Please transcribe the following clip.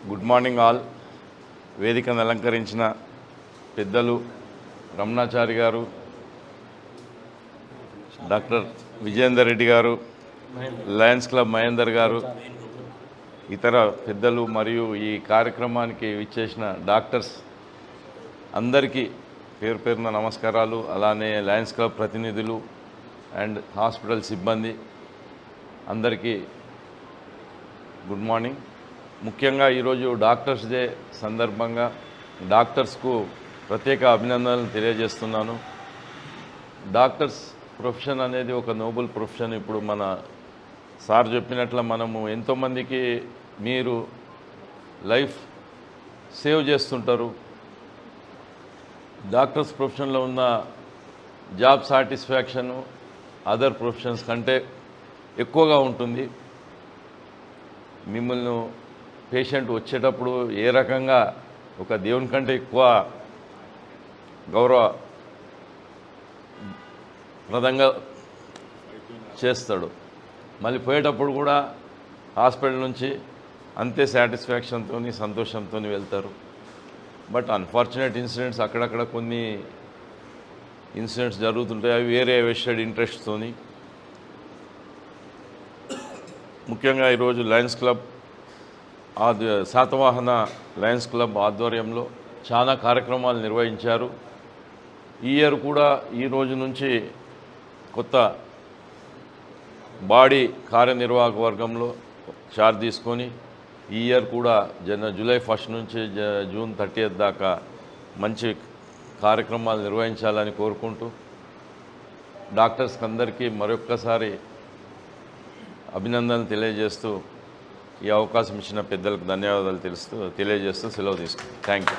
Good morning all. వేదికను అలంకరించిన పెద్దలు రమణాచారి గారు, డాక్టర్ విజయేందర్ రెడ్డి గారు, లయన్స్ క్లబ్ మహేందర్ గారు, ఇతర పెద్దలు మరియు ఈ కార్యక్రమానికి విచ్చేసిన డాక్టర్స్ అందరికీ పేరు పేరున నమస్కారాలు. అలానే లయన్స్ క్లబ్ ప్రతినిధులు అండ్ హాస్పిటల్ సిబ్బంది అందరికీ గుడ్ మార్నింగ్. ముఖ్యంగా ఈరోజు డాక్టర్స్ డే సందర్భంగా డాక్టర్స్కు ప్రత్యేక అభినందనలు తెలియజేస్తున్నాను. డాక్టర్స్ ప్రొఫెషన్ అనేది ఒక నోబుల్ ప్రొఫెషన్. ఇప్పుడు మన సార్ చెప్పినట్ల మనము ఎంతోమందికి మీరు లైఫ్ సేవ్ చేస్తుంటారు. డాక్టర్స్ ప్రొఫెషన్లో ఉన్న జాబ్ సాటిస్ఫాక్షను అదర్ ప్రొఫెషన్స్ కంటే ఎక్కువగా ఉంటుంది. మిమ్మల్ని పేషెంట్ వచ్చేటప్పుడు ఏ రకంగా ఒక దేవుని కంటే ఎక్కువ గౌరవప్రదంగా చేస్తాడు. మళ్ళీ పోయేటప్పుడు కూడా హాస్పిటల్ నుంచి అంతే సాటిస్ఫాక్షన్తో సంతోషంతో వెళ్తారు. బట్ అన్ఫార్చునేట్ ఇన్సిడెంట్స్ అక్కడక్కడ కొన్ని ఇన్సిడెంట్స్ జరుగుతుంటాయి. అవి వేరే వెస్టెడ్ ఇంట్రెస్ట్తో. ముఖ్యంగా ఈరోజు Lions club Satavahana Lions club ఆధ్వర్యంలో చాలా కార్యక్రమాలు నిర్వహించారు. ఈ ఇయర్ కూడా ఈ రోజు నుంచి కొత్త బాడీ కార్యనిర్వాహక వర్గంలో చార్జ్ తీసుకొని ఈ ఇయర్ కూడా జూలై 1 నుంచి జూన్ 30 దాకా మంచి కార్యక్రమాలు నిర్వహించాలని కోరుకుంటూ డాక్టర్స్కి అందరికీ మరొక్కసారి అభినందనలు తెలియజేస్తూ ఈ అవకాశం ఇచ్చిన పెద్దలకు ధన్యవాదాలు తెలియజేస్తూ సెలవు తీసుకుంటాను. Thank you.